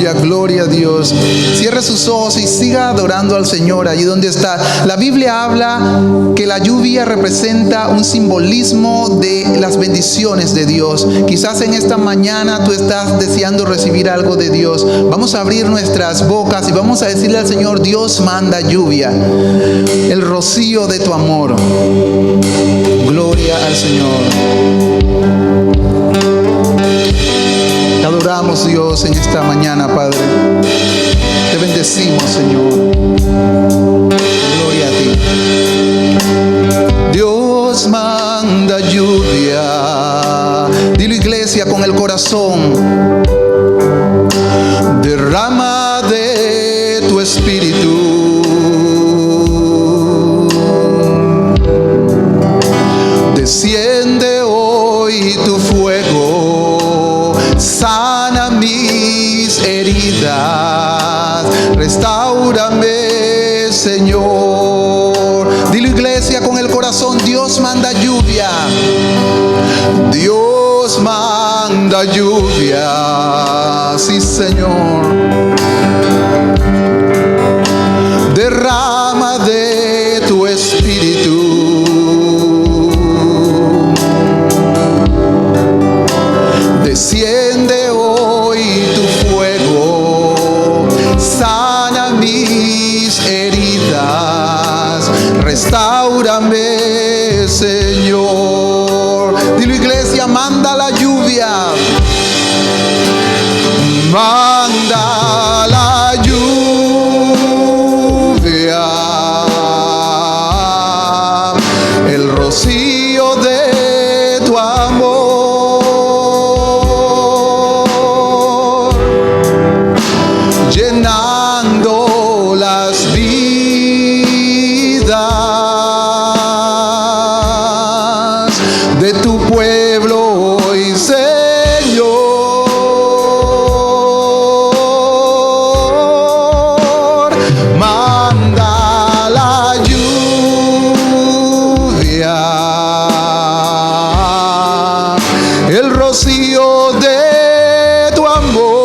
Aleluya, gloria a Dios. Cierre sus ojos y siga adorando al Señor allí donde está. La Biblia habla que la lluvia representa un simbolismo de las bendiciones de Dios. Quizás en esta mañana tú estás deseando recibir algo de Dios. Vamos a abrir nuestras bocas y vamos a decirle al Señor: Dios manda lluvia, el rocío de tu amor. Gloria al Señor. Te adoramos, Dios, en esta mañana, Padre. Te bendecimos, Señor. Gloria a ti. Dios manda lluvia. Dilo, iglesia, con el corazón. Derrama de tu espíritu. Desciende hoy tu fuego, sana mis heridas, restáurame, Señor. Dilo, iglesia, con el corazón: Dios manda lluvia. Dios manda lluvia, sí, Señor. Derrama de tu espíritu. Desciende hoy tu fuego, sana mis heridas, restáurame, Señor. Dilo, iglesia: manda la lluvia. Manda la lluvia, el rocío de tu amor, llenando las vidas de tu pueblo hoy, Señor. Manda la lluvia, el rocío de tu amor.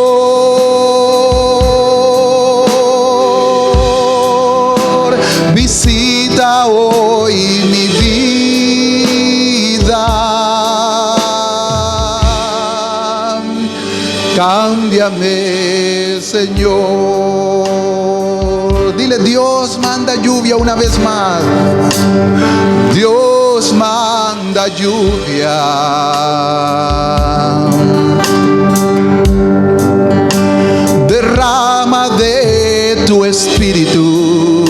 Visita hoy mi vida. Cámbiame, Señor. Dile: Dios manda lluvia una vez más. Dios manda lluvia. Derrama de tu espíritu.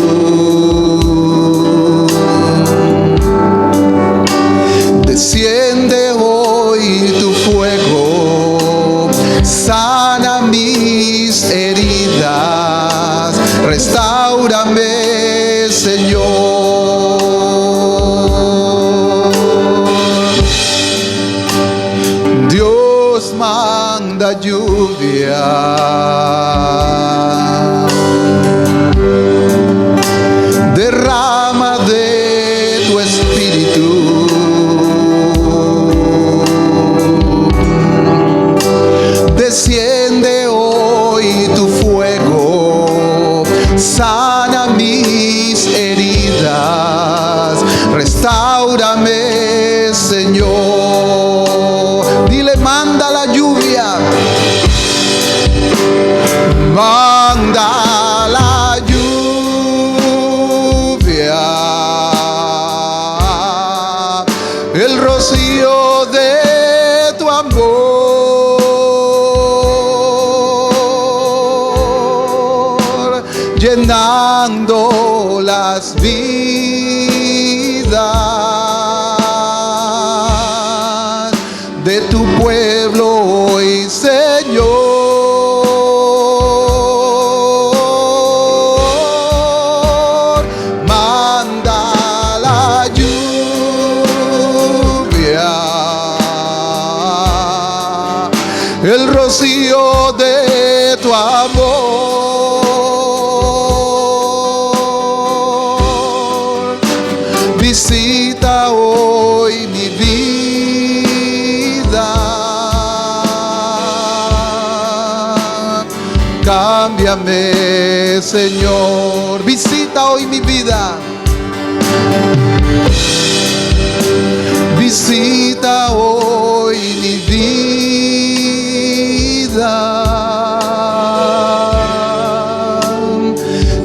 Desciende hoy tu fuego, sana mis heridas, restáurame, Señor. Dios manda lluvia. Derrama de tu espíritu. Desciende hoy tu fuego, sana mis heridas, restáurame, Señor. Dile: manda la lluvia. Manda la lluvia, el rocío de tu amor, llenando las vidas de tu pueblo hoy, Señor. Manda la lluvia, el rocío de tu amor. Visita hoy mi vida. cámbiame, Señor. Visita hoy mi vida. Visita hoy mi vida.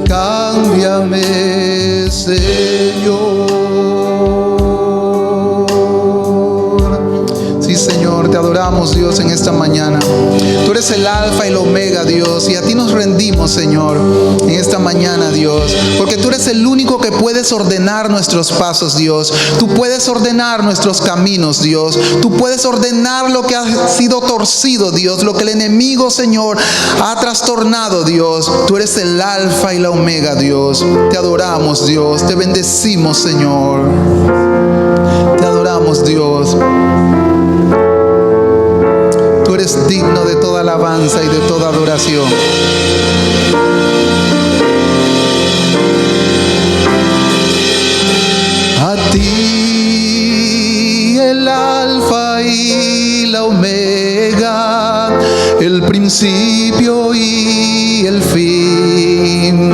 Cámbiame, Señor. Sí, Señor, te adoramos, Dios, en esta mañana. Tú eres el alfa y el omega, Dios, y a ti nos rendimos, Señor, en esta mañana, Dios, porque tú eres el único que puedes ordenar nuestros pasos, Dios. Tú puedes ordenar nuestros caminos, Dios. Tú puedes ordenar lo que ha sido torcido, Dios, lo que el enemigo, Señor, ha trastornado, Dios. Tú eres el alfa y la omega, Dios. Te adoramos, Dios. Te bendecimos, Señor. Te adoramos, Dios. Tú eres digno de toda alabanza y de toda adoración. A ti el alfa y la omega, el principio y el fin,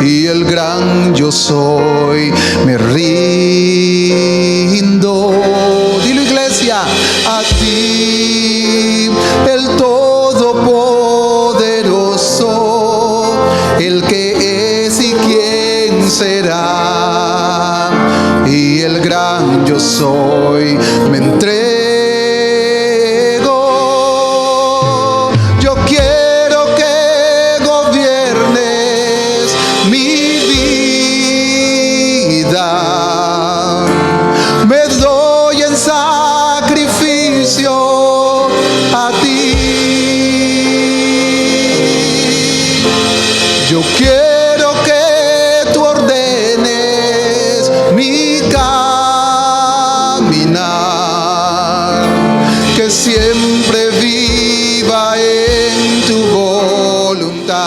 y el gran yo soy, me rindo. Dilo, iglesia. A ti el todopoderoso, el que es y quién será, y el gran yo soy, me entrego. Yo quiero que gobiernes mi vida. Me doy en sacrificio a ti. Yo quiero que tú ordenes mi caminar, que siempre viva en tu voluntad.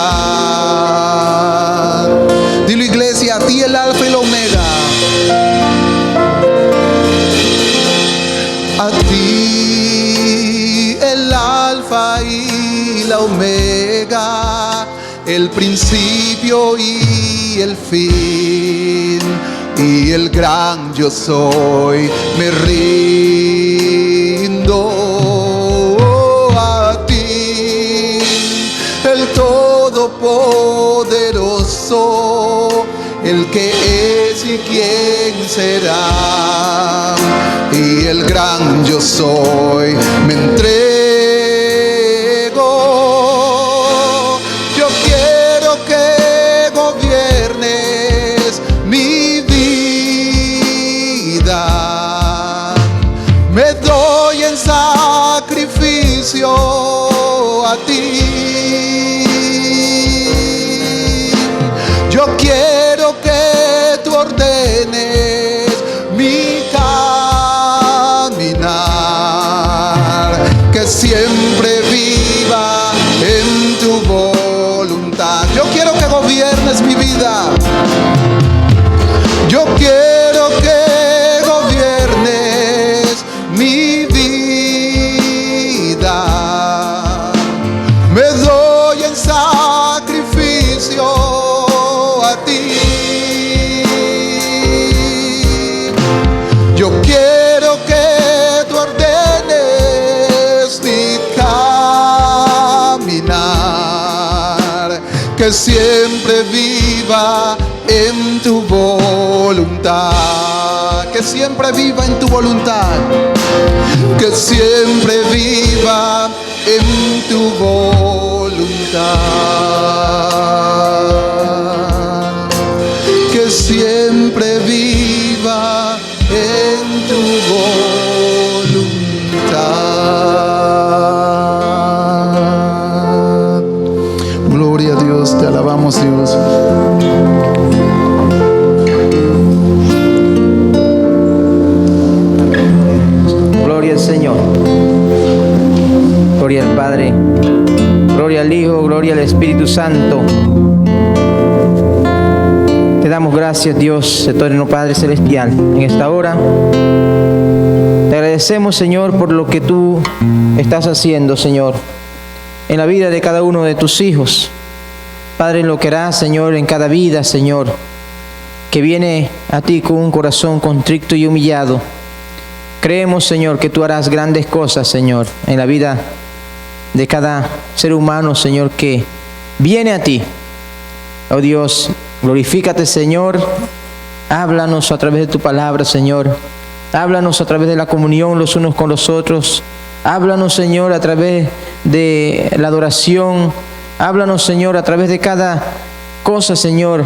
Dilo, iglesia, a ti el alfa y la omega. A ti el alfa y la omega, el principio y el fin, y el gran yo soy, me rindo. A ti el todopoderoso, el que es y quién será, y el gran yo soy, me entrego. Yo quiero que gobiernes mi vida. Me doy en sacrificio a ti. Yo quiero que tú ordenes mi caminar, que siempre viva en tu voluntad. Yo quiero que gobiernes mi vida. Yo quiero que gobiernes mi vida. Me doy en sacrificio a ti. Yo quiero que tú ordenes mi caminar, que siempre viva en tu voluntad, que siempre viva en tu voluntad, que siempre viva en tu voluntad, que siempre viva en tu voluntad. Gloria a Dios, te alabamos, Dios. Gloria al Señor. Gloria al Padre. Gloria al Hijo. Gloria al Espíritu Santo. Te damos gracias, Dios, eterno Padre Celestial, en esta hora. Te agradecemos, Señor, por lo que tú estás haciendo, Señor, en la vida de cada uno de tus hijos. Padre, lo que harás, Señor, en cada vida, Señor, que viene a ti con un corazón contrito y humillado. Creemos, Señor, que tú harás grandes cosas, Señor, en la vida de cada ser humano, Señor, que viene a ti. Oh Dios, glorifícate, Señor. Háblanos a través de tu palabra, Señor. Háblanos a través de la comunión los unos con los otros. Háblanos, Señor, a través de la adoración. Háblanos, Señor, a través de cada cosa, Señor,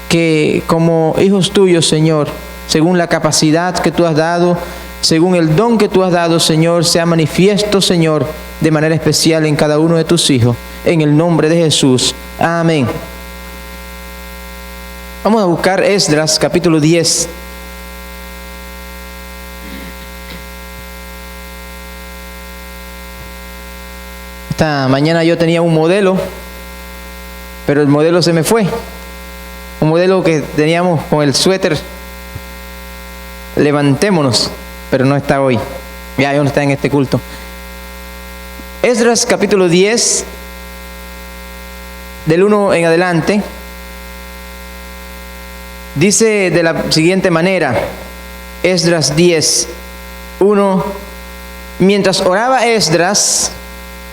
que como hijos tuyos, Señor, según la capacidad que tú has dado, según el don que tú has dado, Señor, sea manifiesto, Señor, de manera especial en cada uno de tus hijos. En el nombre de Jesús. Amén. Vamos a buscar Esdras, capítulo 10. Esta mañana yo tenía un modelo, pero el modelo se me fue. Un modelo que teníamos con el suéter Levantémonos, pero no está hoy. Ya no está en este culto. Esdras capítulo 10, del 1 en adelante, dice de la siguiente manera. Esdras 10, 1. Mientras oraba Esdras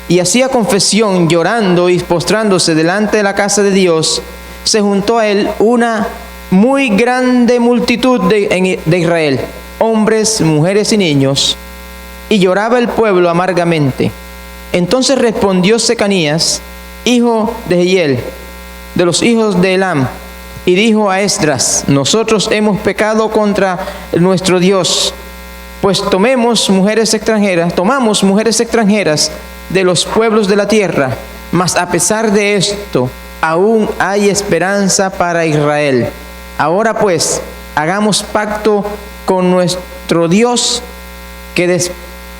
y hacía confesión, llorando y postrándose delante de la casa de Dios, se juntó a él una muy grande multitud de Israel, hombres, mujeres y niños, y lloraba el pueblo amargamente. Entonces respondió Secanías, hijo de Jehiel, de los hijos de Elam, y dijo a Esdras: nosotros hemos pecado contra nuestro Dios, pues tomamos mujeres extranjeras de los pueblos de la tierra, mas a pesar de esto, aún hay esperanza para Israel. Ahora pues, hagamos pacto con nuestro Dios, que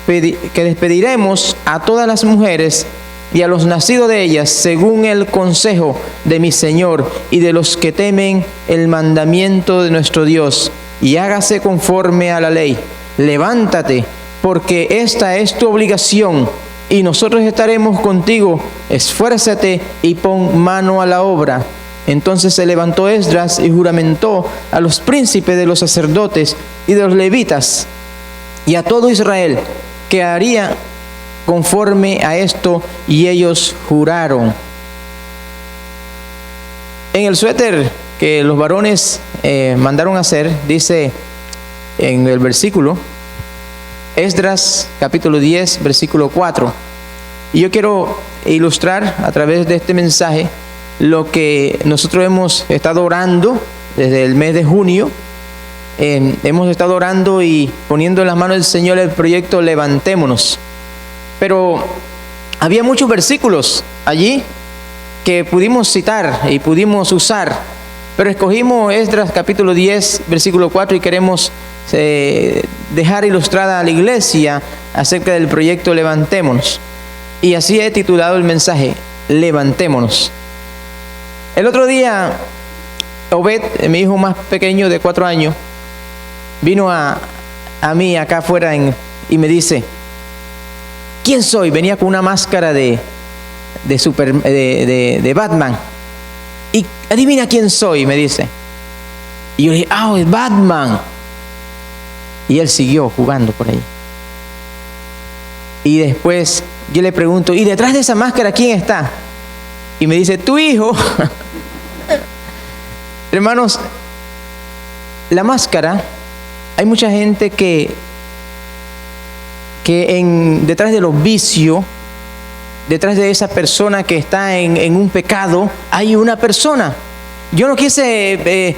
despediremos a todas las mujeres y a los nacidos de ellas, según el consejo de mi Señor y de los que temen el mandamiento de nuestro Dios, y hágase conforme a la ley. Levántate, porque esta es tu obligación, y nosotros estaremos contigo. Esfuérzate y pon mano a la obra. Entonces se levantó Esdras y juramentó a los príncipes de los sacerdotes y de los levitas y a todo Israel que haría conforme a esto, y ellos juraron. En el suéter que los varones mandaron hacer, dice en el versículo, Esdras capítulo 10, versículo 4. Y yo quiero ilustrar a través de este mensaje lo que nosotros hemos estado orando desde el mes de junio. Hemos estado orando y poniendo en las manos del Señor el proyecto Levantémonos. Pero había muchos versículos allí que pudimos citar y pudimos usar, pero escogimos Esdras capítulo 10, versículo 4, y queremos dejar ilustrada a la iglesia acerca del proyecto Levantémonos. Y así he titulado el mensaje: Levantémonos. El otro día, Obed, mi hijo más pequeño de 4 años, vino a mí acá afuera y me dice: ¿quién soy? Venía con una máscara de Batman. Y adivina quién soy, me dice. Y yo le dije: es Batman. Y él siguió jugando por ahí. Y después yo le pregunto: ¿y detrás de esa máscara quién está? Y me dice: tu hijo. Hermanos, la máscara, hay mucha gente que detrás de los vicios, detrás de esa persona que está en un pecado, hay una persona. Yo no quise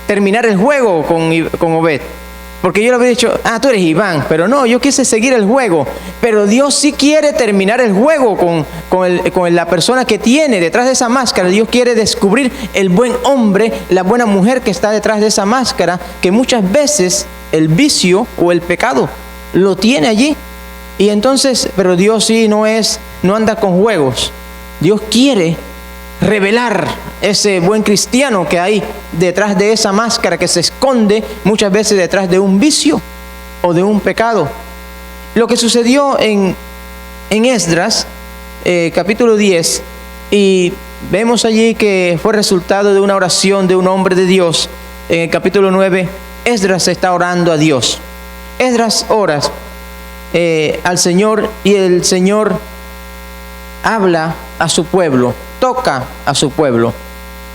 terminar el juego con Obed, porque yo le había dicho: tú eres Iván, pero no, yo quise seguir el juego. Pero Dios sí quiere terminar el juego con la persona que tiene detrás de esa máscara. Dios quiere descubrir el buen hombre, la buena mujer que está detrás de esa máscara, que muchas veces el vicio o el pecado lo tiene allí. Y entonces, pero Dios sí no anda con juegos. Dios quiere revelar ese buen cristiano que hay detrás de esa máscara, que se esconde muchas veces detrás de un vicio o de un pecado. Lo que sucedió en Esdras capítulo 10 Y vemos allí que fue resultado de una oración de un hombre de Dios. En el capítulo 9, Esdras está orando a Dios. Esdras ora al Señor y el Señor habla a su pueblo, toca a su pueblo,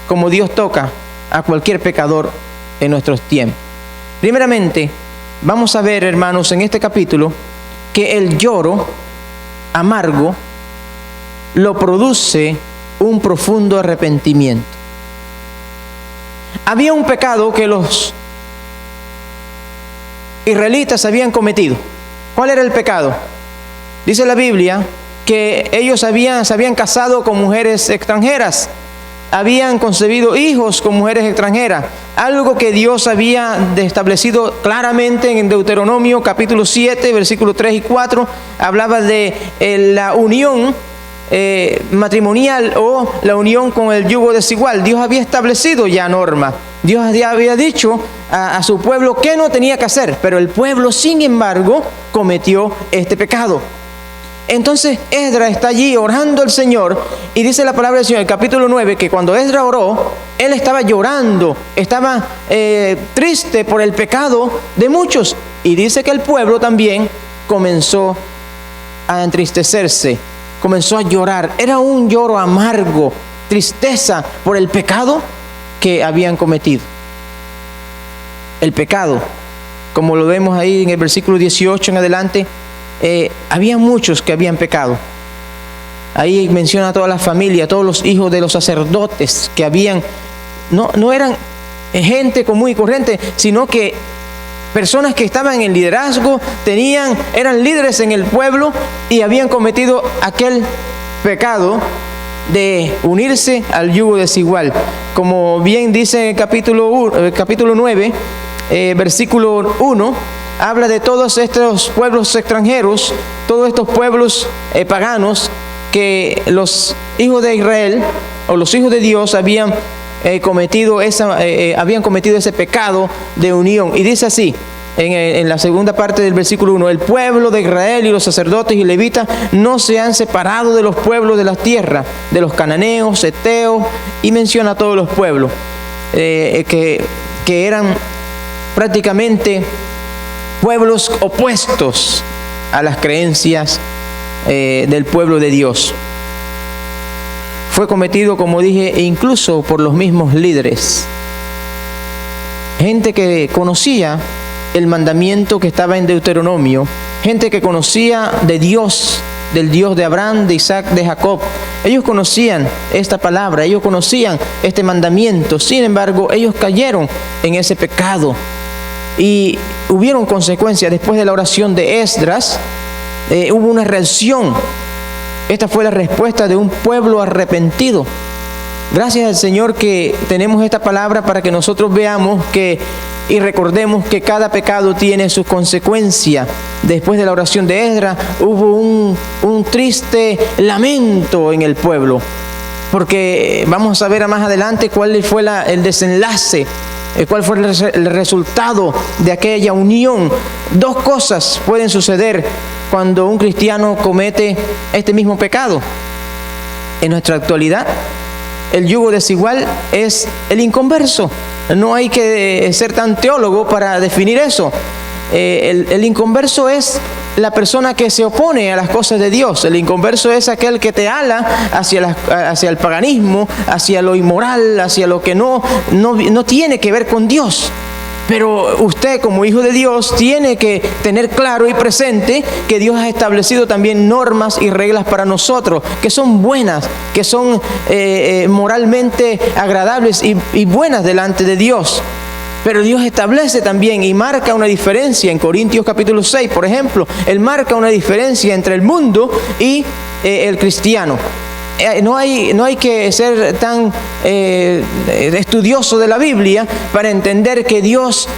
como Dios toca a cualquier pecador en nuestros tiempos. Primeramente, vamos a ver, hermanos, en este capítulo, que el lloro amargo lo produce un profundo arrepentimiento. Había un pecado que los israelitas habían cometido. ¿Cuál era el pecado? Dice la Biblia que ellos se habían casado con mujeres extranjeras, habían concebido hijos con mujeres extranjeras, algo que Dios había establecido claramente en Deuteronomio capítulo 7, versículos 3 y 4, hablaba de la unión matrimonial o la unión con el yugo desigual. Dios había establecido ya normas. Dios ya había dicho a su pueblo qué no tenía que hacer, pero el pueblo, sin embargo, cometió este pecado. Entonces Esdras está allí orando al Señor y dice la palabra del Señor en el capítulo 9 que cuando Esdras oró, él estaba llorando, estaba triste por el pecado de muchos, y dice que el pueblo también comenzó a entristecerse, comenzó a llorar. Era un lloro amargo, tristeza por el pecado que habían cometido. El pecado, como lo vemos ahí en el versículo 18 en adelante, había muchos que habían pecado. Ahí menciona a toda la familia, todos los hijos de los sacerdotes que habían, no eran gente común y corriente, sino que personas que estaban en el liderazgo, eran líderes en el pueblo y habían cometido aquel pecado de unirse al yugo desigual. Como bien dice el capítulo 9, versículo 1, habla de todos estos pueblos extranjeros, todos estos pueblos paganos que los hijos de Israel o los hijos de Dios habían cometido ese pecado de unión. Y dice así, en la segunda parte del versículo 1, el pueblo de Israel y los sacerdotes y levitas no se han separado de los pueblos de la tierra, de los cananeos, heteos, y menciona a todos los pueblos que eran prácticamente pueblos opuestos a las creencias del pueblo de Dios. Fue cometido, como dije, incluso por los mismos líderes. Gente que conocía el mandamiento que estaba en Deuteronomio, gente que conocía de Dios, del Dios de Abraham, de Isaac, de Jacob. Ellos conocían esta palabra, ellos conocían este mandamiento. Sin embargo, ellos cayeron en ese pecado. Y hubieron consecuencias. Después de la oración de Esdras, hubo una reacción. Esta fue la respuesta de un pueblo arrepentido. Gracias al Señor que tenemos esta palabra para que nosotros veamos y recordemos que cada pecado tiene sus consecuencias. Después de la oración de Esdras, hubo un triste lamento en el pueblo, porque vamos a ver más adelante cuál fue el desenlace. ¿Cuál fue el resultado de aquella unión? Dos cosas pueden suceder cuando un cristiano comete este mismo pecado. En nuestra actualidad, el yugo desigual es el inconverso. No hay que ser tan teólogo para definir eso. El inconverso es la persona que se opone a las cosas de Dios. El inconverso es aquel que te ala hacia el paganismo, hacia lo inmoral, hacia lo que no tiene que ver con Dios. Pero usted, como hijo de Dios, tiene que tener claro y presente que Dios ha establecido también normas y reglas para nosotros, que son buenas, que son moralmente agradables y buenas delante de Dios. Pero Dios establece también y marca una diferencia. En Corintios capítulo 6, por ejemplo, Él marca una diferencia entre el mundo y el cristiano. No hay que ser tan estudioso de la Biblia para entender que Dios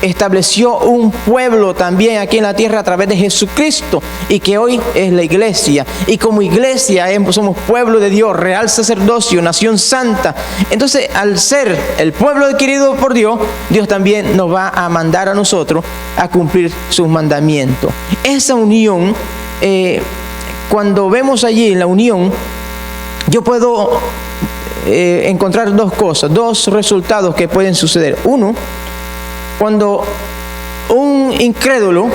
estableció un pueblo también aquí en la tierra a través de Jesucristo, y que hoy es la iglesia, y como iglesia somos pueblo de Dios, real sacerdocio, nación santa. Entonces, al ser el pueblo adquirido por Dios, Dios también nos va a mandar a nosotros a cumplir sus mandamientos. Esa unión, cuando vemos allí la unión, yo puedo encontrar dos cosas, dos resultados que pueden suceder. Uno, cuando un incrédulo,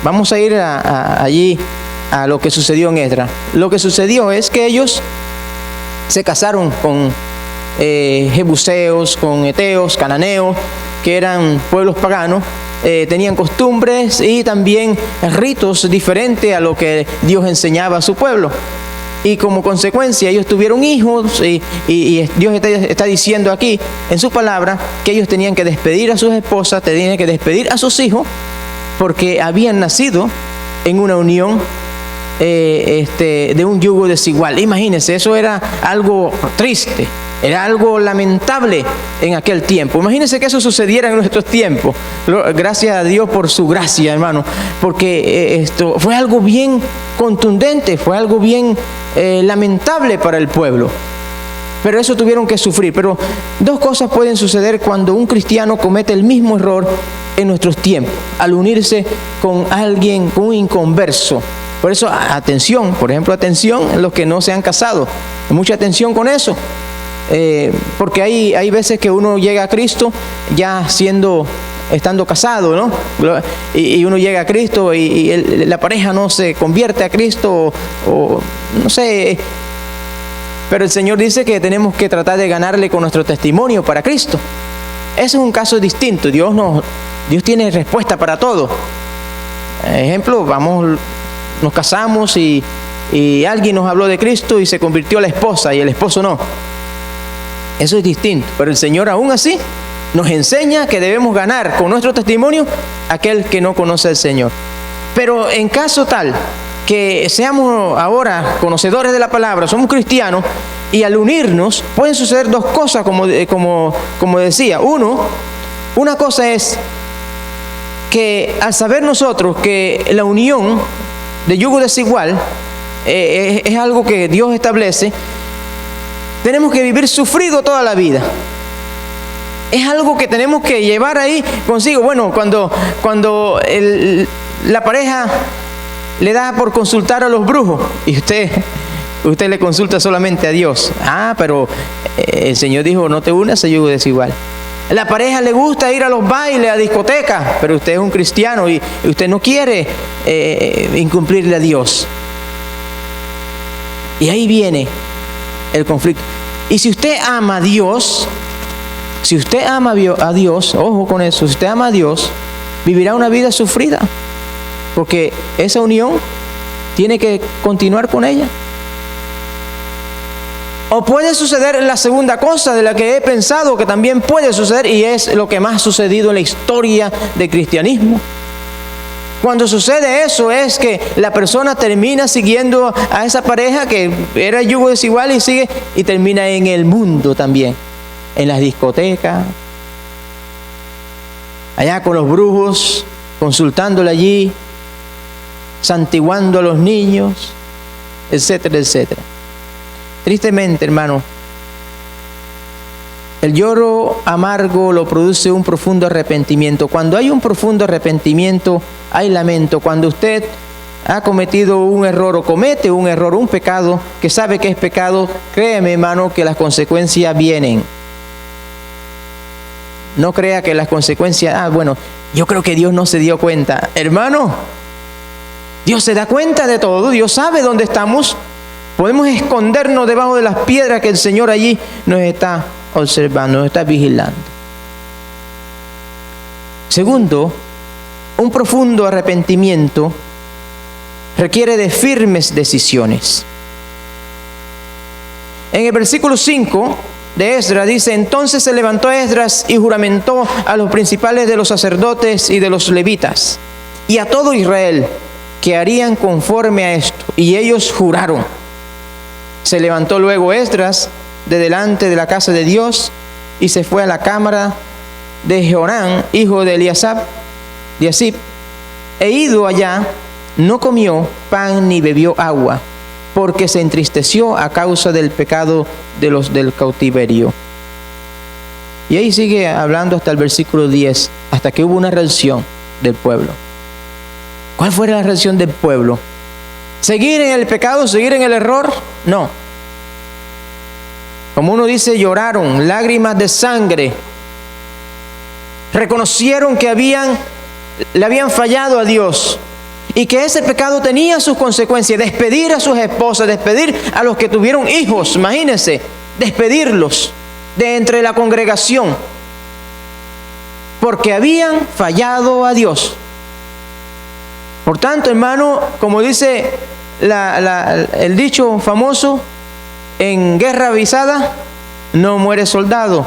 vamos a ir allí a lo que sucedió en Esdras. Lo que sucedió es que ellos se casaron con jebuseos, con eteos, cananeos, que eran pueblos paganos. Tenían costumbres y también ritos diferentes a lo que Dios enseñaba a su pueblo. Y como consecuencia ellos tuvieron hijos y Dios está diciendo aquí en su palabra que ellos tenían que despedir a sus esposas, tenían que despedir a sus hijos, porque habían nacido en una unión de un yugo desigual. Imagínense, eso era algo triste, era algo lamentable en aquel tiempo. Imagínense que eso sucediera en nuestros tiempos. Gracias a Dios por su gracia, hermano, porque esto fue algo bien contundente, fue algo bien lamentable para el pueblo. Pero eso tuvieron que sufrir. Pero dos cosas pueden suceder cuando un cristiano comete el mismo error en nuestros tiempos, al unirse con alguien, con un inconverso. Por eso, atención, por ejemplo, atención los que no se han casado. Mucha atención con eso. Porque hay veces que uno llega a Cristo ya estando casado, ¿no? Y uno llega a Cristo y la pareja no se convierte a Cristo o no sé. Pero el Señor dice que tenemos que tratar de ganarle con nuestro testimonio para Cristo. Ese es un caso distinto. Dios tiene respuesta para todo. Ejemplo, nos casamos y alguien nos habló de Cristo y se convirtió a la esposa y el esposo no. Eso es distinto. Pero el Señor aún así nos enseña que debemos ganar con nuestro testimonio a aquel que no conoce al Señor. Pero en caso tal que seamos ahora conocedores de la palabra, somos cristianos, y al unirnos pueden suceder dos cosas, como decía. Una cosa es que al saber nosotros que la unión de yugo desigual es algo que Dios establece, tenemos que vivir sufrido toda la vida. Es algo que tenemos que llevar ahí consigo. Bueno, cuando la pareja le da por consultar a los brujos y usted le consulta solamente a Dios. Pero el Señor dijo, no te unas a yugo desigual. La pareja le gusta ir a los bailes, a discotecas, pero usted es un cristiano y usted no quiere incumplirle a Dios. Y ahí viene el conflicto. Y si usted ama a Dios, ojo con eso, si usted ama a Dios, vivirá una vida sufrida, porque esa unión tiene que continuar con ella. O puede suceder la segunda cosa de la que he pensado que también puede suceder, y es lo que más ha sucedido en la historia del cristianismo. Cuando sucede eso es que la persona termina siguiendo a esa pareja que era yugo desigual y termina en el mundo también, en las discotecas, allá con los brujos, consultándole allí, santiguando a los niños, etcétera, etcétera. Tristemente, hermano, el lloro amargo lo produce un profundo arrepentimiento. Cuando hay un profundo arrepentimiento, hay lamento. Cuando usted ha cometido un error o comete un error, un pecado, que sabe que es pecado, créeme, hermano, que las consecuencias vienen. No crea que las consecuencias, yo creo que Dios no se dio cuenta. Hermano, Dios se da cuenta de todo, Dios sabe dónde estamos. Podemos escondernos debajo de las piedras que el Señor allí nos está observando, nos está vigilando. Segundo, un profundo arrepentimiento requiere de firmes decisiones. En el versículo 5 de Esdras dice: entonces se levantó Esdras y juramentó a los principales de los sacerdotes y de los levitas y a todo Israel que harían conforme a esto, y ellos juraron. Se levantó luego Esdras de delante de la casa de Dios y se fue a la cámara de Joram, hijo de Eliasib, e ido allá, no comió pan ni bebió agua, porque se entristeció a causa del pecado de los del cautiverio. Y ahí sigue hablando hasta el versículo 10, hasta que hubo una reacción del pueblo. ¿Cuál fue la reacción del pueblo? ¿Seguir en el pecado, seguir en el error? No. Como uno dice, lloraron, lágrimas de sangre. Reconocieron que le habían fallado a Dios y que ese pecado tenía sus consecuencias. Despedir a sus esposas, despedir a los que tuvieron hijos, imagínense, despedirlos de entre la congregación, porque habían fallado a Dios. Por tanto, hermano, como dice el dicho famoso, en guerra avisada no muere soldado.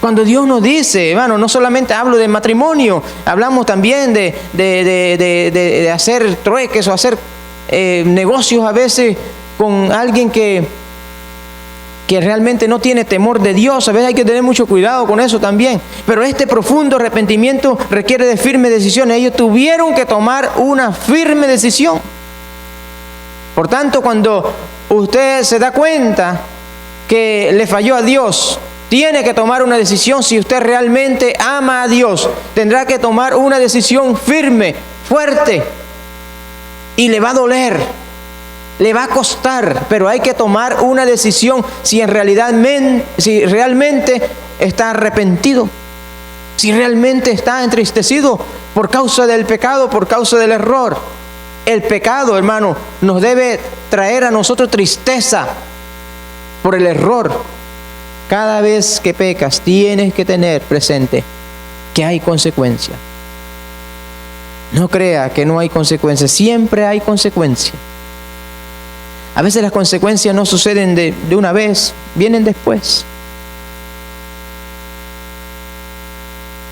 Cuando Dios nos dice, hermano, no solamente hablo de matrimonio, hablamos también de hacer trueques o hacer negocios a veces con alguien que realmente no tiene temor de Dios. A veces hay que tener mucho cuidado con eso también. Pero este profundo arrepentimiento requiere de firmes decisiones. Ellos tuvieron que tomar una firme decisión. Por tanto, cuando usted se da cuenta que le falló a Dios, tiene que tomar una decisión. Si usted realmente ama a Dios, tendrá que tomar una decisión firme, fuerte, y le va a doler, le va a costar, pero hay que tomar una decisión si realmente está arrepentido, si realmente está entristecido por causa del pecado, por causa del error. El pecado, hermano, nos debe traer a nosotros tristeza por el error. Cada vez que pecas, tienes que tener presente que hay consecuencias. No crea que no hay consecuencias, siempre hay consecuencias. A veces las consecuencias no suceden de una vez, vienen después.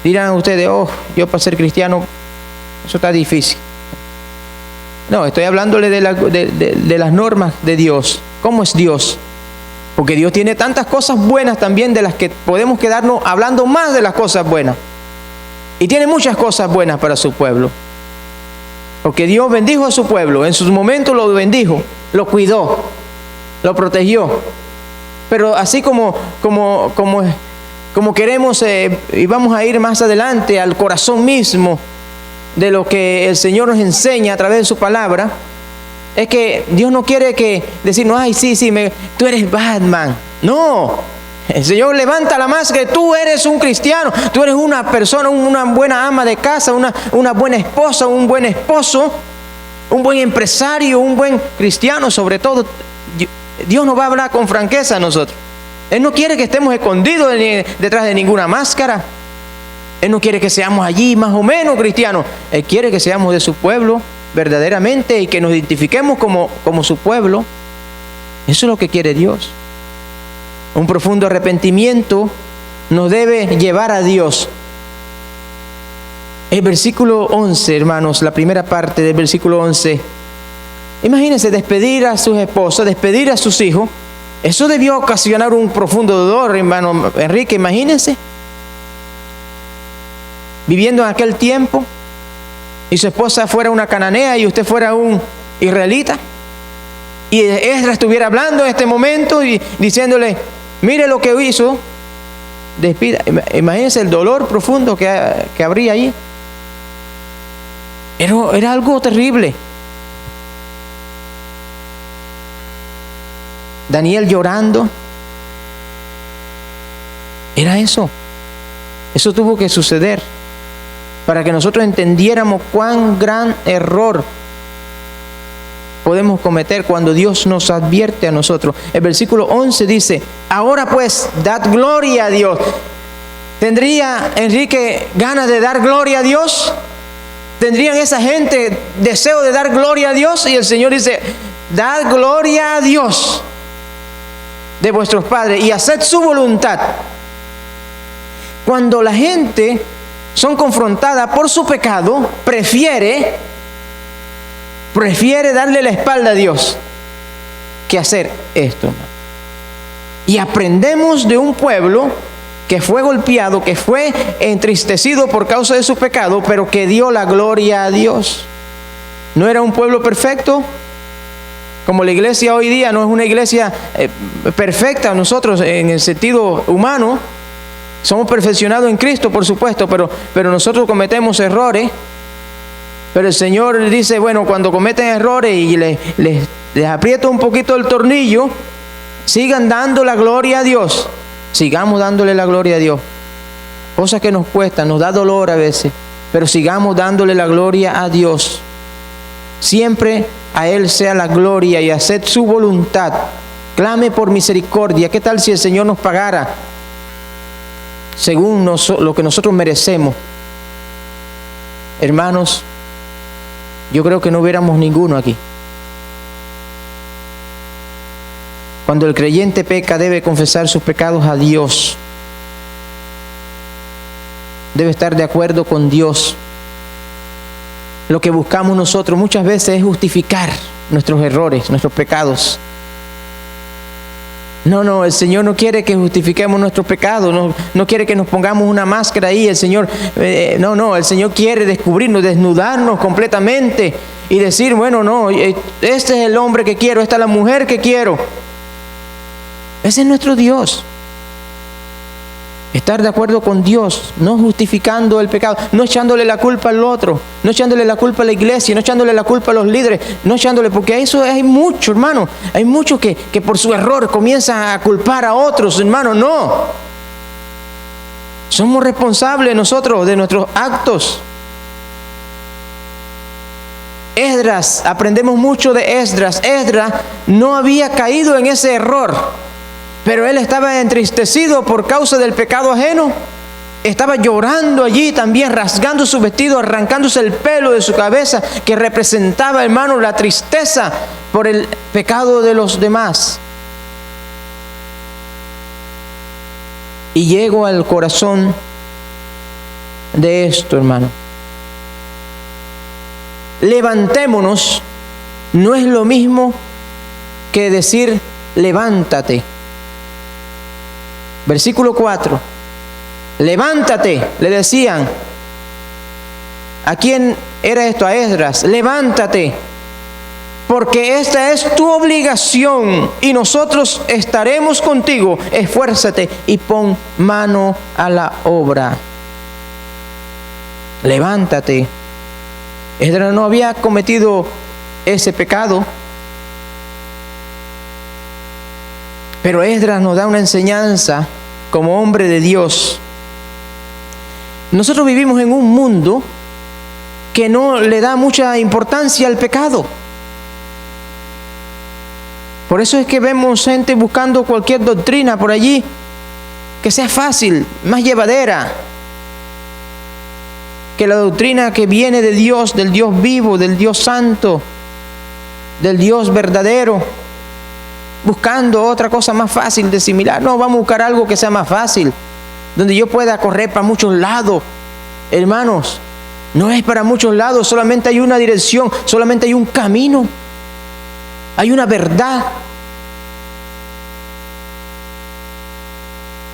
Dirán ustedes, yo para ser cristiano, eso está difícil. No, estoy hablándole de las normas de Dios. ¿Cómo es Dios? Porque Dios tiene tantas cosas buenas también, de las que podemos quedarnos hablando más de las cosas buenas. Y tiene muchas cosas buenas para su pueblo. Porque Dios bendijo a su pueblo, en sus momentos lo bendijo, lo cuidó, lo protegió. Pero así como queremos, y vamos a ir más adelante al corazón mismo de lo que el Señor nos enseña a través de su palabra, es que Dios no quiere decirnos, ay, sí, tú eres Batman. No, el Señor levanta la máscara, tú eres un cristiano, tú eres una persona, una buena ama de casa, una buena esposa, un buen esposo, un buen empresario, un buen cristiano. Sobre todo, Dios nos va a hablar con franqueza a nosotros. Él no quiere que estemos escondidos detrás de ninguna máscara. Él no quiere que seamos allí más o menos cristianos. Él quiere que seamos de su pueblo verdaderamente y que nos identifiquemos como su pueblo. Eso es lo que quiere Dios. Un profundo arrepentimiento nos debe llevar a Dios. El versículo 11, hermanos, la primera parte del versículo 11. Imagínense, despedir a sus esposas, despedir a sus hijos. Eso debió ocasionar un profundo dolor, hermano Enrique, imagínense. Viviendo en aquel tiempo, y su esposa fuera una cananea y usted fuera un israelita, y Esdras estuviera hablando en este momento y diciéndole, mire lo que hizo, despida. Imagínense el dolor profundo que habría ahí. Era algo terrible. Daniel llorando. Era eso. Eso tuvo que suceder para que nosotros entendiéramos cuán gran error podemos cometer cuando Dios nos advierte a nosotros. El versículo 11 dice, ahora pues, dad gloria a Dios. ¿Tendría Enrique ganas de dar gloria a Dios? ¿Tendrían esa gente deseo de dar gloria a Dios? Y el Señor dice, dad gloria a Dios de vuestros padres y haced su voluntad. Cuando la gente son confrontadas por su pecado, prefiere darle la espalda a Dios que hacer esto. Y aprendemos de un pueblo que fue golpeado, que fue entristecido por causa de su pecado, pero que dio la gloria a Dios. No era un pueblo perfecto, como la iglesia hoy día no es una iglesia perfecta. Nosotros, en el sentido humano, somos perfeccionados en Cristo, por supuesto, pero nosotros cometemos errores. Pero el Señor dice, bueno, cuando cometen errores y les aprieta un poquito el tornillo, sigan dando la gloria a Dios. Sigamos dándole la gloria a Dios. Cosas que nos cuestan, nos da dolor a veces, pero sigamos dándole la gloria a Dios. Siempre a Él sea la gloria y haced su voluntad. Clame por misericordia. ¿Qué tal si el Señor nos pagara según lo que nosotros merecemos? Hermanos, yo creo que no hubiéramos ninguno aquí. Cuando el creyente peca, debe confesar sus pecados a Dios. Debe estar de acuerdo con Dios. Lo que buscamos nosotros muchas veces es justificar nuestros errores, nuestros pecados. No, el Señor no quiere que justifiquemos nuestros pecados, no quiere que nos pongamos una máscara ahí. El Señor, el Señor quiere descubrirnos, desnudarnos completamente y decir, bueno, este es el hombre que quiero, esta es la mujer que quiero. Ese es nuestro Dios. Estar de acuerdo con Dios, no justificando el pecado, no echándole la culpa al otro, no echándole la culpa a la iglesia, no echándole la culpa a los líderes, no echándole, porque eso hay mucho, hermano. Hay muchos que por su error comienzan a culpar a otros, hermano. No. Somos responsables nosotros de nuestros actos. Esdras, aprendemos mucho de Esdras. Esdras no había caído en ese error. Pero él estaba entristecido por causa del pecado ajeno. Estaba llorando allí también, rasgando su vestido, arrancándose el pelo de su cabeza, que representaba, hermano, la tristeza por el pecado de los demás. Y llego al corazón de esto, hermano. Levantémonos no es lo mismo que decir levántate. Versículo 4. Levántate, le decían. ¿A quién era esto? A Esdras. Levántate, porque esta es tu obligación y nosotros estaremos contigo. Esfuérzate y pon mano a la obra. Levántate. Esdras no había cometido ese pecado, pero Esdras nos da una enseñanza como hombre de Dios. Nosotros vivimos en un mundo que no le da mucha importancia al pecado. Por eso es que vemos gente buscando cualquier doctrina por allí que sea fácil, más llevadera que la doctrina que viene de Dios, del Dios vivo, del Dios santo, del Dios verdadero. Buscando otra cosa más fácil de asimilar. No, vamos a buscar algo que sea más fácil, donde yo pueda correr para muchos lados. Hermanos, no es para muchos lados, solamente hay una dirección, solamente hay un camino, hay una verdad.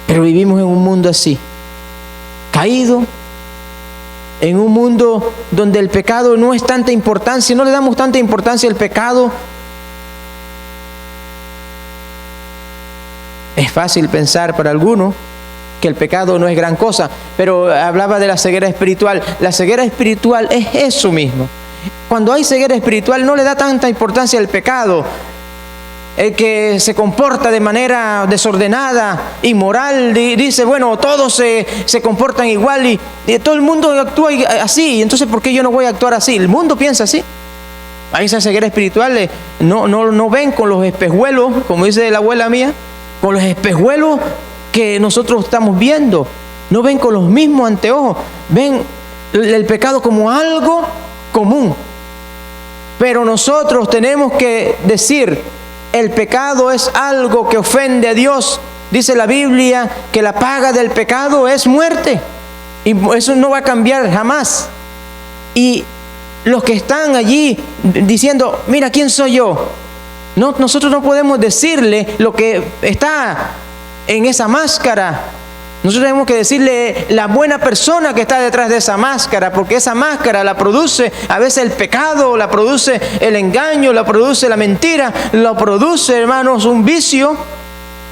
Pero vivimos en un mundo así, caído, en un mundo donde el pecado no es tanta importancia, no le damos tanta importancia al pecado. Es fácil pensar para algunos que el pecado no es gran cosa, pero hablaba de la ceguera espiritual. La ceguera espiritual es eso mismo. Cuando hay ceguera espiritual no le da tanta importancia al pecado. El que se comporta de manera desordenada, inmoral, dice, bueno, todos se comportan igual y todo el mundo actúa así, entonces ¿por qué yo no voy a actuar así? El mundo piensa así. Hay esa ceguera espiritual, no ven con los espejuelos, como dice la abuela mía, con los espejuelos que nosotros estamos viendo. No ven con los mismos anteojos, ven el pecado como algo común. Pero nosotros tenemos que decir, el pecado es algo que ofende a Dios. Dice la Biblia que la paga del pecado es muerte. Y eso no va a cambiar jamás. Y los que están allí diciendo, mira, ¿quién soy yo? No, nosotros no podemos decirle lo que está en esa máscara. Nosotros tenemos que decirle la buena persona que está detrás de esa máscara, porque esa máscara la produce a veces el pecado, la produce el engaño, la produce la mentira, la produce, hermanos, un vicio.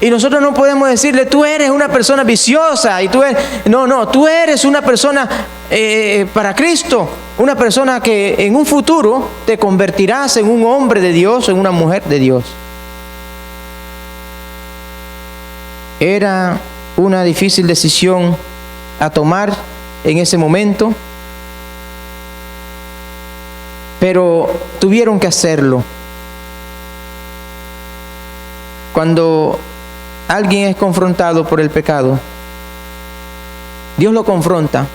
Y nosotros no podemos decirle, tú eres una persona viciosa y tú eres... No, tú eres una persona para Cristo, una persona que en un futuro te convertirás en un hombre de Dios, en una mujer de Dios. Era una difícil decisión a tomar en ese momento, pero tuvieron que hacerlo. Cuando alguien es confrontado por el pecado, Dios lo confronta.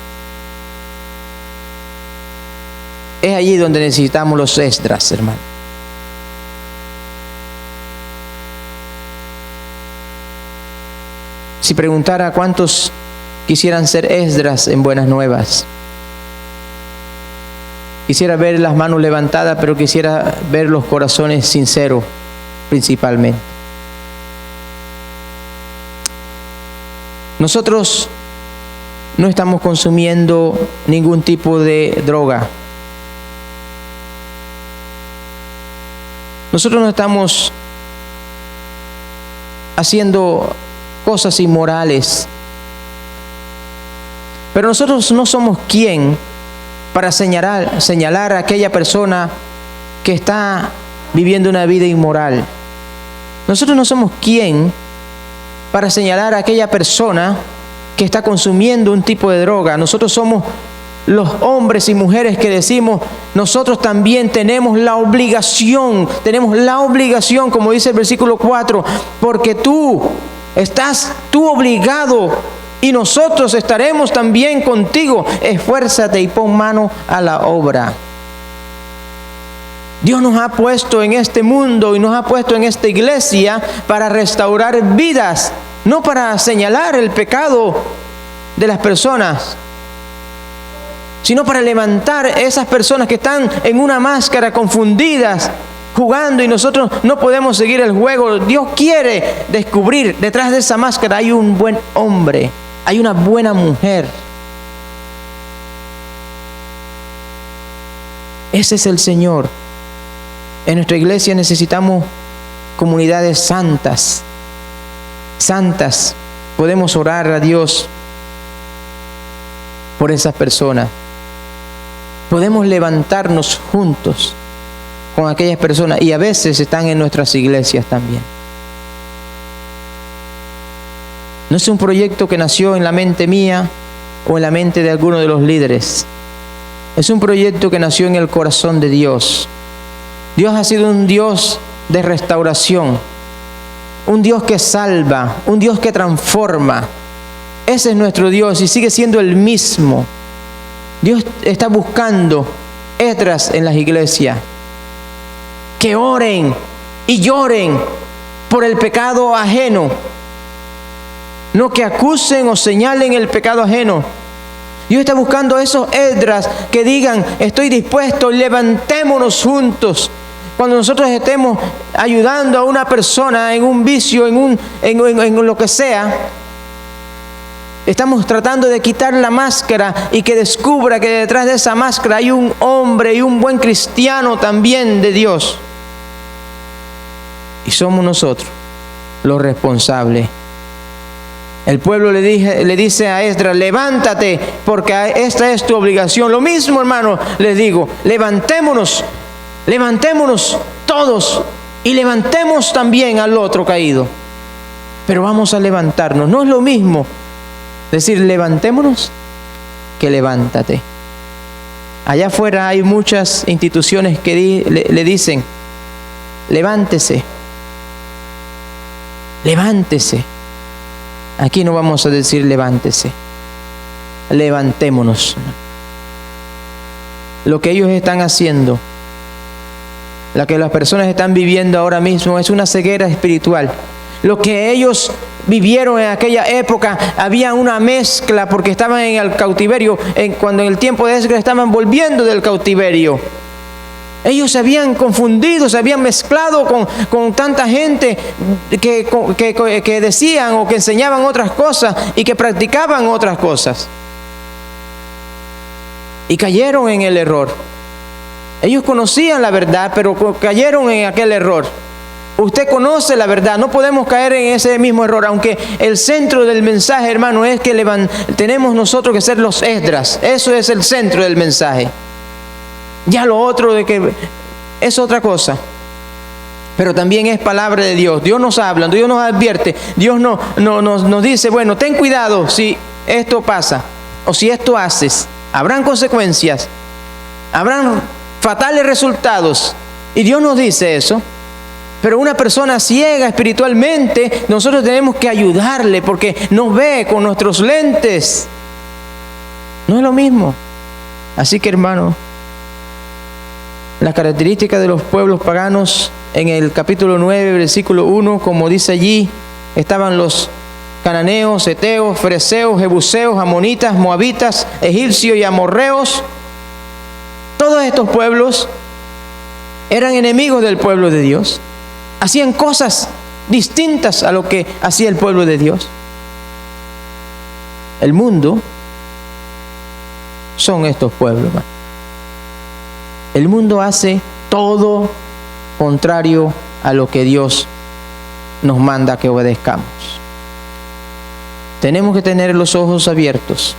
Es allí donde necesitamos los Esdras, hermano. Si preguntara cuántos quisieran ser Esdras en Buenas Nuevas, quisiera ver las manos levantadas, pero quisiera ver los corazones sinceros principalmente. Nosotros no estamos consumiendo ningún tipo de droga. Nosotros no estamos haciendo cosas inmorales. Pero nosotros no somos quien para señalar a aquella persona que está viviendo una vida inmoral. Nosotros no somos quien para señalar a aquella persona que está consumiendo un tipo de droga. Nosotros somos los hombres y mujeres que decimos, nosotros también tenemos la obligación, como dice el versículo 4, porque tú estás obligado y nosotros estaremos también contigo. Esfuérzate y pon mano a la obra. Dios nos ha puesto en este mundo y nos ha puesto en esta iglesia para restaurar vidas, no para señalar el pecado de las personas, sino para levantar esas personas que están en una máscara confundidas, jugando, y nosotros no podemos seguir el juego. Dios quiere descubrir detrás de esa máscara hay un buen hombre, hay una buena mujer. Ese es el Señor. En nuestra iglesia necesitamos comunidades santas. Podemos orar a Dios por esas personas. Podemos levantarnos juntos con aquellas personas, y a veces están en nuestras iglesias también. No es un proyecto que nació en la mente mía o en la mente de alguno de los líderes. Es un proyecto que nació en el corazón de Dios. Dios ha sido un Dios de restauración, un Dios que salva, un Dios que transforma. Ese es nuestro Dios y sigue siendo el mismo. Dios está buscando Esdras en las iglesias que oren y lloren por el pecado ajeno, no que acusen o señalen el pecado ajeno. Dios está buscando esos Esdras que digan, estoy dispuesto, levantémonos juntos. Cuando nosotros estemos ayudando a una persona en un vicio, en lo que sea, estamos tratando de quitar la máscara y que descubra que detrás de esa máscara hay un hombre y un buen cristiano también de Dios. Y somos nosotros los responsables. El pueblo le dice a Esdras, levántate, porque esta es tu obligación. Lo mismo, hermano, les digo, levantémonos todos y levantemos también al otro caído. Pero vamos a levantarnos. No es lo mismo decir levantémonos que levántate. Allá afuera hay muchas instituciones que le dicen levántese. Aquí no vamos a decir levántese, levantémonos. Lo que ellos están haciendo, lo que las personas están viviendo ahora mismo es una ceguera espiritual. Lo que ellos vivieron en aquella época, había una mezcla porque estaban en el cautiverio, cuando en el tiempo de Esdras estaban volviendo del cautiverio. Ellos se habían confundido, se habían mezclado con tanta gente que decían o que enseñaban otras cosas y que practicaban otras cosas. Y cayeron en el error. Ellos conocían la verdad, pero cayeron en aquel error. Usted conoce la verdad, no podemos caer en ese mismo error, aunque el centro del mensaje, hermano, es que tenemos nosotros que ser los Esdras. Eso es el centro del mensaje. Ya lo otro de que es otra cosa. Pero también es palabra de Dios. Dios nos habla, Dios nos advierte, Dios nos dice, bueno, ten cuidado si esto pasa o si esto haces. Habrán consecuencias, habrán fatales resultados. Y Dios nos dice eso. Pero una persona ciega espiritualmente, nosotros tenemos que ayudarle porque nos ve con nuestros lentes. No es lo mismo. Así que, hermano, las características de los pueblos paganos en el capítulo 9, versículo 1, como dice allí, estaban los cananeos, heteos, fereceos, jebuseos, amonitas, moabitas, egipcios y amorreos. Todos estos pueblos eran enemigos del pueblo de Dios. Hacían cosas distintas a lo que hacía el pueblo de Dios. El mundo son estos pueblos, hermano. El mundo hace todo contrario a lo que Dios nos manda que obedezcamos. Tenemos que tener los ojos abiertos.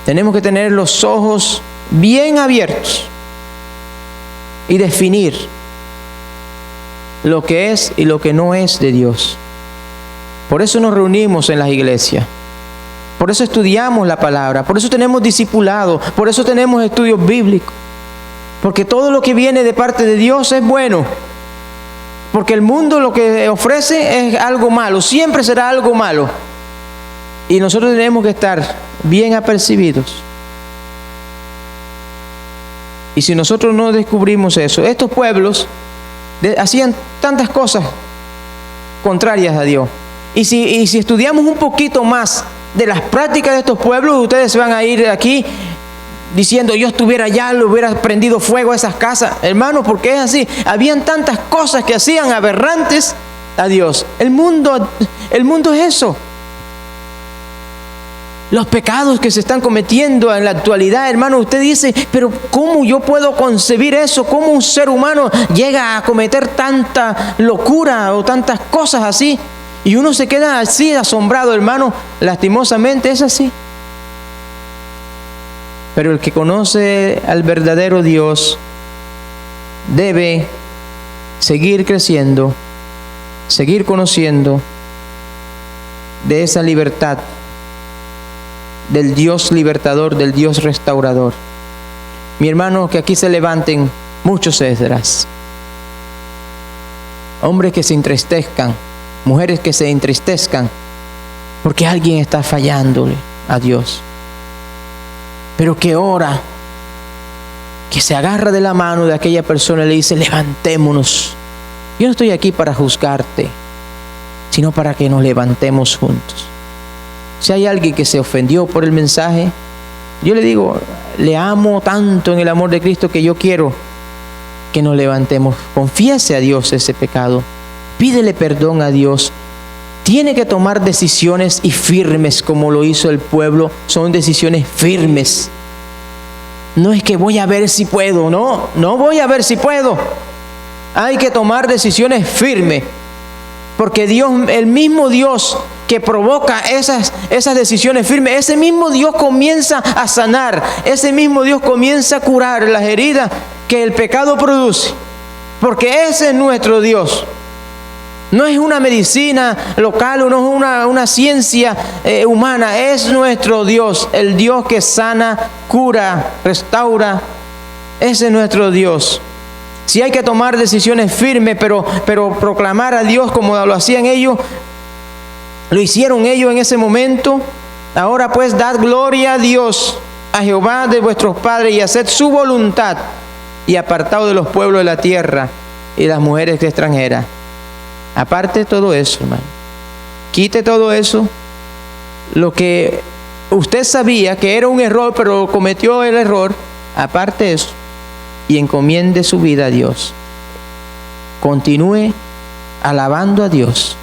Tenemos que tener los ojos bien abiertos y definir lo que es y lo que no es de Dios. Por eso nos reunimos en las iglesias. Por eso estudiamos la palabra. Por eso tenemos discipulado. Por eso tenemos estudios bíblicos. Porque todo lo que viene de parte de Dios es bueno. Porque el mundo lo que ofrece es algo malo. Siempre será algo malo. Y nosotros tenemos que estar bien apercibidos. Y si nosotros no descubrimos eso, estos pueblos hacían tantas cosas contrarias a Dios. Y si estudiamos un poquito más de las prácticas de estos pueblos, ustedes se van a ir de aquí diciendo, yo estuviera allá, le hubiera prendido fuego a esas casas. Hermano, porque es así. Habían tantas cosas que hacían aberrantes a Dios. El mundo es eso. Los pecados que se están cometiendo en la actualidad, hermano, usted dice, pero ¿cómo yo puedo concebir eso? ¿Cómo un ser humano llega a cometer tanta locura o tantas cosas así? Y uno se queda así asombrado, hermano. Lastimosamente es así. Pero el que conoce al verdadero Dios debe seguir creciendo, seguir conociendo de esa libertad, del Dios libertador, del Dios restaurador. Mi hermano, que aquí se levanten muchos Esdras, hombres que se entristezcan, mujeres que se entristezcan, porque alguien está fallándole a Dios, pero que ora, que se agarra de la mano de aquella persona y le dice, levantémonos. Yo no estoy aquí para juzgarte, sino para que nos levantemos juntos. Si hay alguien que se ofendió por el mensaje, yo le digo, le amo tanto en el amor de Cristo que yo quiero que nos levantemos. Confiese a Dios ese pecado. Pídele perdón a Dios. Tiene que tomar decisiones y firmes como lo hizo el pueblo. Son decisiones firmes. No es que voy a ver si puedo. No voy a ver si puedo. Hay que tomar decisiones firmes. Porque Dios, el mismo Dios que provoca esas decisiones firmes, ese mismo Dios comienza a sanar, ese mismo Dios comienza a curar las heridas que el pecado produce, porque ese es nuestro Dios. No es una medicina local, no es una ciencia humana, es nuestro Dios, el Dios que sana, cura, restaura. Ese es nuestro Dios. Si hay que tomar decisiones firmes, pero proclamar a Dios como lo hacían ellos, lo hicieron ellos en ese momento. Ahora pues dad gloria a Dios, a Jehová de vuestros padres, y haced su voluntad, y apartaos de los pueblos de la tierra y las mujeres extranjeras. Aparte todo eso, hermano. Quite todo eso. Lo que usted sabía que era un error, pero cometió el error, aparte eso. Y encomiende su vida a Dios. Continúe alabando a Dios.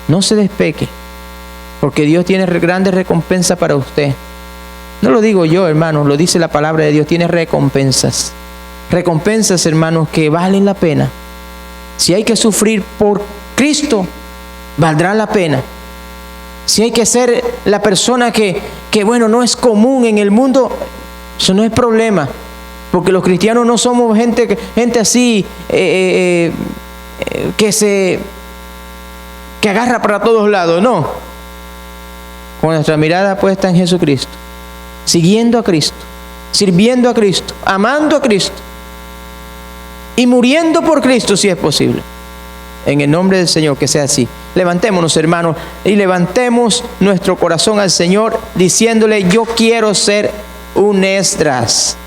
No se despeque, porque Dios tiene grandes recompensas para usted. No lo digo yo, hermanos, lo dice la palabra de Dios. Tiene recompensas. Recompensas, hermanos, que valen la pena. Si hay que sufrir por Cristo, valdrá la pena. Si hay que ser la persona que bueno, no es común en el mundo, eso no es problema. Porque los cristianos no somos gente así que agarra para todos lados, no. Con nuestra mirada puesta en Jesucristo, siguiendo a Cristo, sirviendo a Cristo, amando a Cristo y muriendo por Cristo si es posible. En el nombre del Señor, que sea así. Levantémonos, hermanos, y levantemos nuestro corazón al Señor diciéndole: yo quiero ser un Esdras.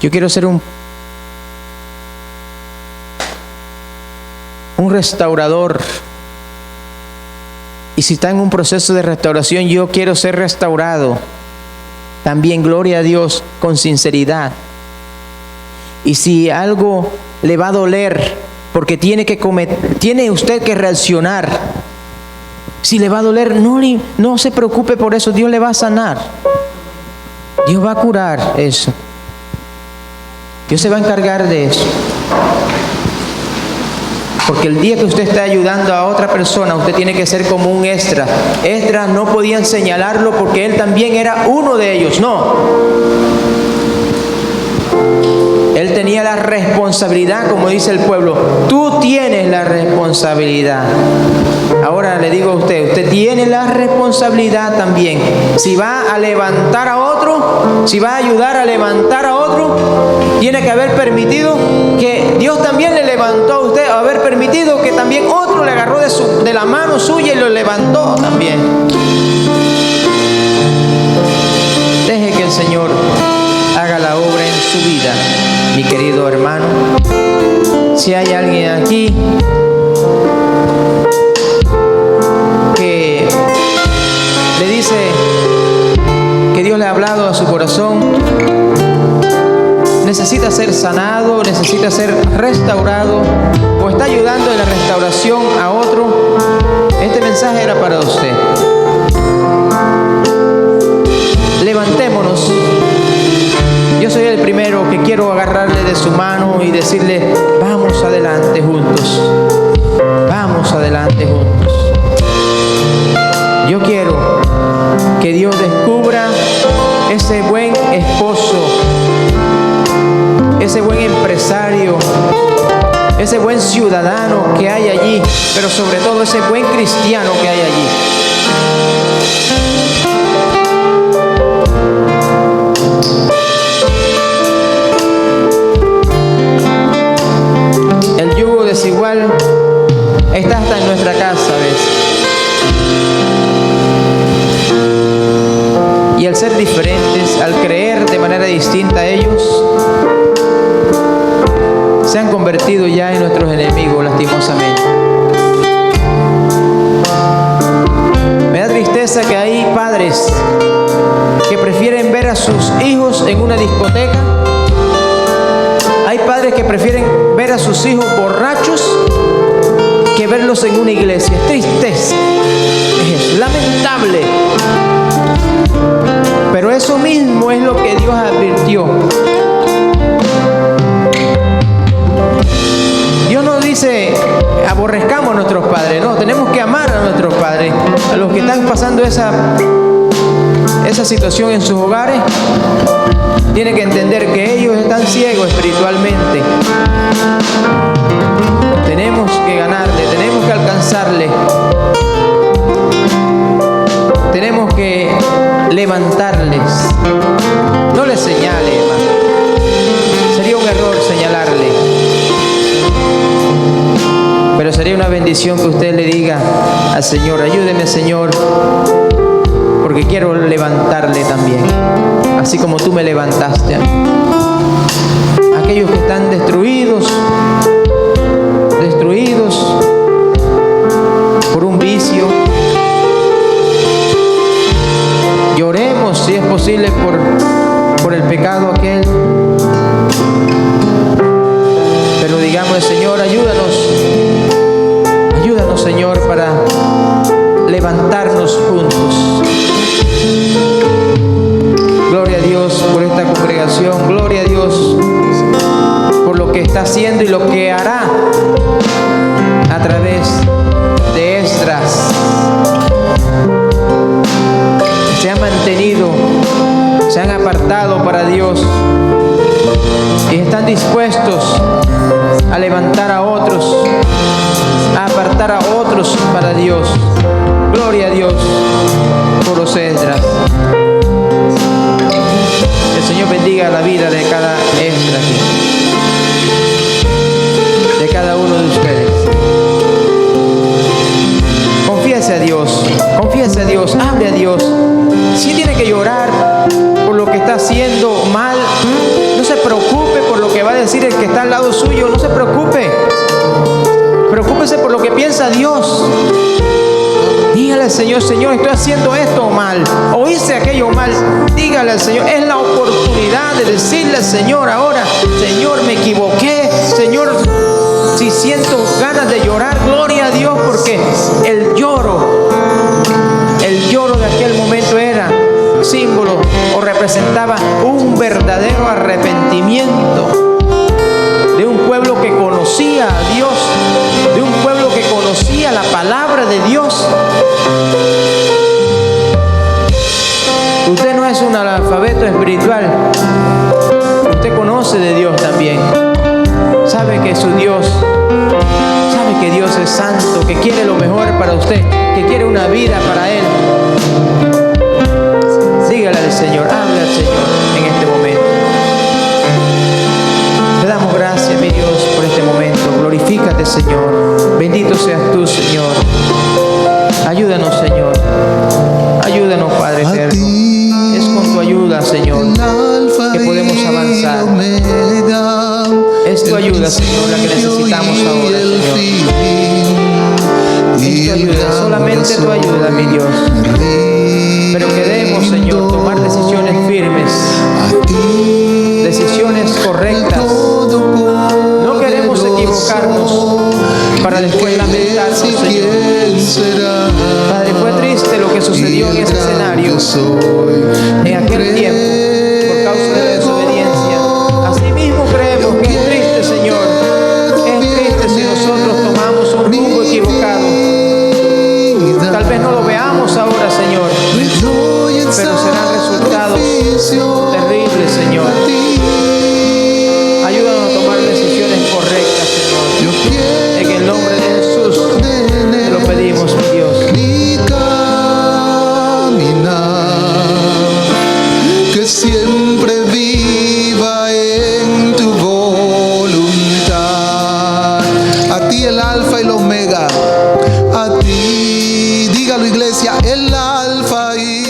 Yo quiero ser un restaurador. Y si está en un proceso de restauración, yo quiero ser restaurado. También, gloria a Dios, con sinceridad. Y si algo le va a doler, porque tiene usted que reaccionar. Si le va a doler, no se preocupe por eso. Dios le va a sanar. Dios va a curar eso. Dios se va a encargar de eso. Porque el día que usted está ayudando a otra persona, usted tiene que ser como un Esdras. Esdras no podían señalarlo porque él también era uno de ellos. No. Él tenía la responsabilidad, como dice el pueblo. Tú tienes la responsabilidad. Ahora le digo a usted, usted tiene la responsabilidad también. Si va a levantar a otro, si va a ayudar a levantar a otro, tiene que haber permitido que Dios también le levantó a usted, haber permitido que también otro le agarró de la mano suya y lo levantó también. Deje que el Señor haga la obra en su vida, mi querido hermano. Si hay alguien aquí que le dice que Dios le ha hablado a su corazón, necesita ser sanado, necesita ser restaurado, o está ayudando en la restauración a otro, este mensaje era para usted. Levantémonos. Yo soy el primero que quiero agarrarle de su mano y decirle: vamos adelante juntos. Vamos adelante juntos. Yo quiero que Dios descubra ese buen esposo, ese buen empresario, ese buen ciudadano que hay allí, pero sobre todo ese buen cristiano que hay allí. El yugo desigual está hasta en nuestra casa, ¿ves? Y al ser diferentes, al creer de manera distinta a ellos, se han convertido ya en nuestros enemigos, lastimosamente. Me da tristeza que hay padres que prefieren ver a sus hijos en una discoteca. Hay padres que prefieren ver a sus hijos borrachos que verlos en una iglesia. Es tristeza, es lamentable. Pero eso mismo es lo que Dios advirtió. Dios no dice aborrezcamos a nuestros padres, no, tenemos que amar a nuestros padres, a los que están pasando esa situación en sus hogares. Tienen que entender que ellos están ciegos espiritualmente. Tenemos que ganarle, tenemos que alcanzarle, tenemos que levantarles. No les señale, hermano. Sería un error señalarle. Pero sería una bendición que usted le diga al Señor: ayúdeme, Señor, porque quiero levantarle también, así como tú me levantaste a mí. Aquellos que están destruidos por un vicio, lloremos si es posible por el pecado aquel, pero digamos: Señor, ayúdanos, Señor, para levantarnos juntos. Gloria a Dios por esta congregación, gloria a Dios por lo que está haciendo y lo que hará a través de Esdras. Se han dispuestos a levantar a otros, a apartar a otros para Dios. Gloria a Dios por los Esdras. El Señor bendiga la vida de cada Esdras aquí, de cada uno de ustedes. Confiese a Dios, hable a Dios. Si tiene que llorar por lo que está haciendo mal, no se preocupe por lo que va a decir el que está al lado suyo, no se preocupe. Preocúpese por lo que piensa Dios. Dígale al Señor: Señor, estoy haciendo esto mal, o hice aquello mal. Dígale al Señor, es la oportunidad de decirle al Señor ahora: Señor, me equivoqué. Señor, si siento ganas de llorar, gloria a Dios, porque el lloro de aquel momento era símbolo o representaba un verdadero arrepentimiento de un pueblo que conocía a Dios, de un pueblo que conocía la palabra de Dios. Usted no es un analfabeto espiritual, usted conoce de Dios también. Sabe que su Dios, sabe que Dios es santo, que quiere lo mejor para usted, que quiere una vida para Él. Dígale al Señor, hable al Señor en este momento. Te damos gracias, mi Dios, por este momento. Glorifícate, Señor. Bendito seas tú, Señor. Ayúdanos, Señor. Ayúdanos, Padre eterno. Es con tu ayuda, Señor, que podemos avanzar. Es tu ayuda, Señor, la que necesitamos ahora, Señor. Es tu ayuda, solamente tu ayuda, mi Dios. Pero queremos, Señor, tomar decisiones firmes, decisiones correctas. No queremos equivocarnos para después lamentarnos, Señor. Padre, fue triste lo que sucedió en ese escenario, en aquel tiempo, por causa de la desobediencia. Asimismo creemos que es triste, Señor. Es triste si nosotros tomamos un rumbo equivocado. Tal vez no lo veamos ahora, Señor, pero serán resultados terribles, Señor. Ayúdanos a tomar decisiones correctas, Señor. En el nombre de Jesús te lo pedimos, mi Dios. Que siempre viva en tu voluntad. A ti el alfa y el omega. A ti, dígalo, iglesia, el alfa y